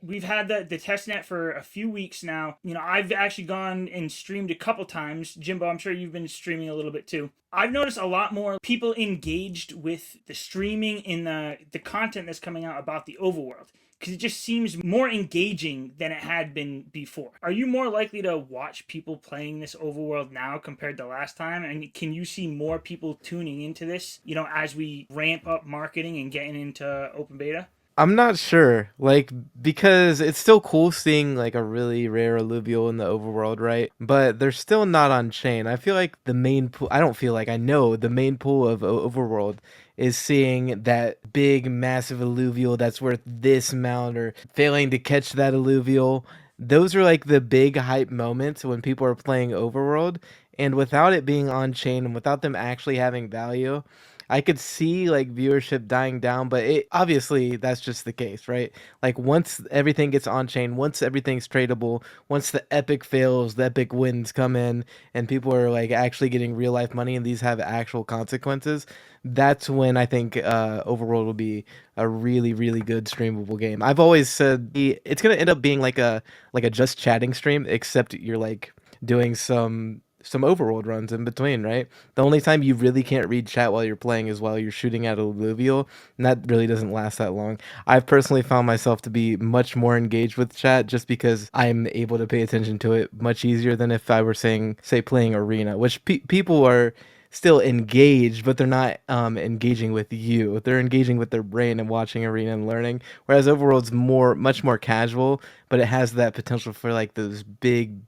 we've had the test net for a few weeks now. I've actually gone and streamed a couple times. Jimbo, I'm sure you've been streaming a little bit too. I've noticed a lot more people engaged with the streaming in the content that's coming out about the overworld, because it just seems more engaging than it had been before. Are you more likely to watch people playing this overworld now compared to last time? And can you see more people tuning into this, as we ramp up marketing and getting into open beta? I'm not sure, like, because it's still cool seeing like a really rare alluvial in the overworld, right? But they're still not on chain. I feel like the main pool, I don't feel like, I know the main pool of overworld is seeing that big, massive alluvial that's worth this amount, or failing to catch that alluvial. Those are like the big hype moments when people are playing overworld. And without it being on chain and without them actually having value, I could see like viewership dying down, but it obviously that's just the case, right? Like once everything gets on chain, once everything's tradable, once the epic fails, the epic wins come in, and people are like actually getting real life money, and these have actual consequences. That's when I think Overworld will be a really really good streamable game. I've always said it's gonna end up being like a just chatting stream, except you're like doing some overworld runs in between, right? The only time you really can't read chat while you're playing is while you're shooting at alluvial, and that really doesn't last that long. I've personally found myself to be much more engaged with chat just because I'm able to pay attention to it much easier than if I were saying, say, playing arena, which people are still engaged, but they're not engaging with you. They're engaging with their brain and watching arena and learning. Whereas overworld's much more casual, but it has that potential for like those big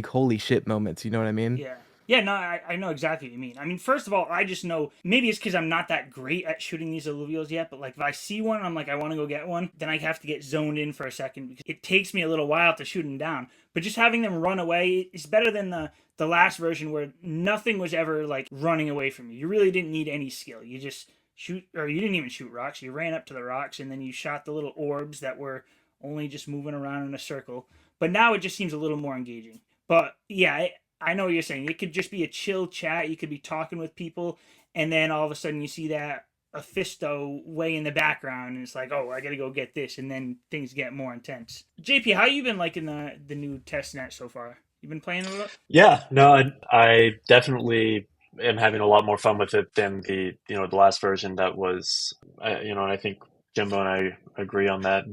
holy shit moments. You know what I mean? Yeah. Yeah, no, I know exactly what you mean. I mean, first of all, I just know, maybe it's because I'm not that great at shooting these alluvials yet, but like if I see one, I'm like, I want to go get one, then I have to get zoned in for a second because it takes me a little while to shoot them down. But just having them run away is better than the last version where nothing was ever like running away from you. You really didn't need any skill. You just shoot, or you didn't even shoot rocks. You ran up to the rocks and then you shot the little orbs that were only just moving around in a circle. But now it just seems a little more engaging. But yeah, I know what you're saying. It could just be a chill chat. You could be talking with people, and then all of a sudden you see that a fisto way in the background, and it's like, oh, I gotta go get this, and then things get more intense. JP, how you been liking the new test net so far? You been playing with it? Yeah, no, I definitely am having a lot more fun with it than the last version that was, and I think Jimbo and I agree on that.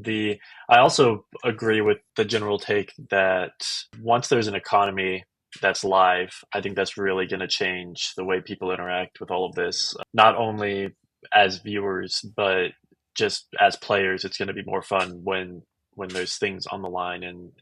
I also agree with the general take that once there's an economy that's live, I think that's really going to change the way people interact with all of this. Not only as viewers, but just as players, it's going to be more fun when there's things on the line and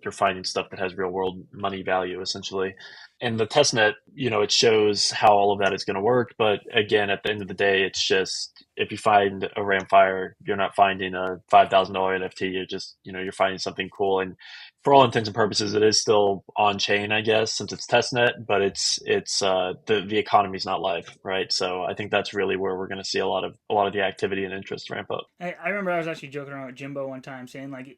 you're finding stuff that has real world money value essentially. And the testnet, it shows how all of that is going to work. But again, at the end of the day, it's just if you find a Ramfire, you're not finding a $5,000 NFT. You're just you're finding something cool. And for all intents and purposes, it is still on chain, I guess, since it's testnet. But it's the economy's not live, right? So I think that's really where we're going to see a lot of the activity and interest ramp up. I remember I was actually joking around with Jimbo one time saying like,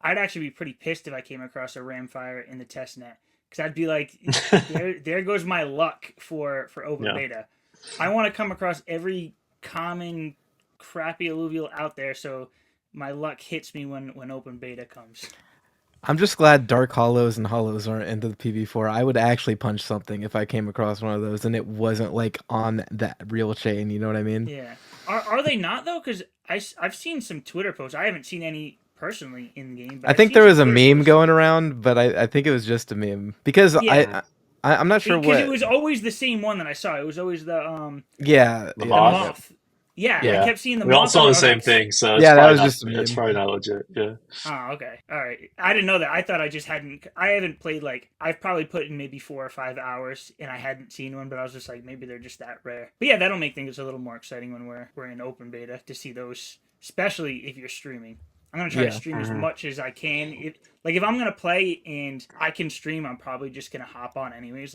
I'd actually be pretty pissed if I came across a Ramfire in the test net because I'd be like, there goes my luck for open Yeah. beta. I want to come across every common crappy alluvial out there so my luck hits me when open beta comes. I'm just glad dark hollows and hollows aren't into the PV4. I would actually punch something if I came across one of those and it wasn't like on that real chain. You know what I mean? Yeah, are they not though? Because I've seen some Twitter posts. I haven't seen any personally in the game, but I I've think seen there some was a Twitter meme posts. going around, but I think it was just a meme because Yeah, Mhm. I'm not sure because it what. was always the same one that I saw. It was always Yeah, The the yeah, moth. yeah, moth. Yeah, I yeah, Yeah. kept seeing the We all moth on saw there. the I was same like, thing, so it's yeah. That probably was not just a it's meme. probably not legit. Yeah. oh, okay, all right. I didn't know that. I thought I just hadn't. I haven't played like I've probably put in maybe 4 or 5 hours, and I hadn't seen one. But I was just like, maybe they're just that rare. But yeah, that'll make things a little more exciting when we're in open beta to see those, especially if you're streaming. I'm gonna try to Yeah, stream as Hmm. much as I can. If I'm gonna play and I can stream, I'm probably just gonna hop on anyways.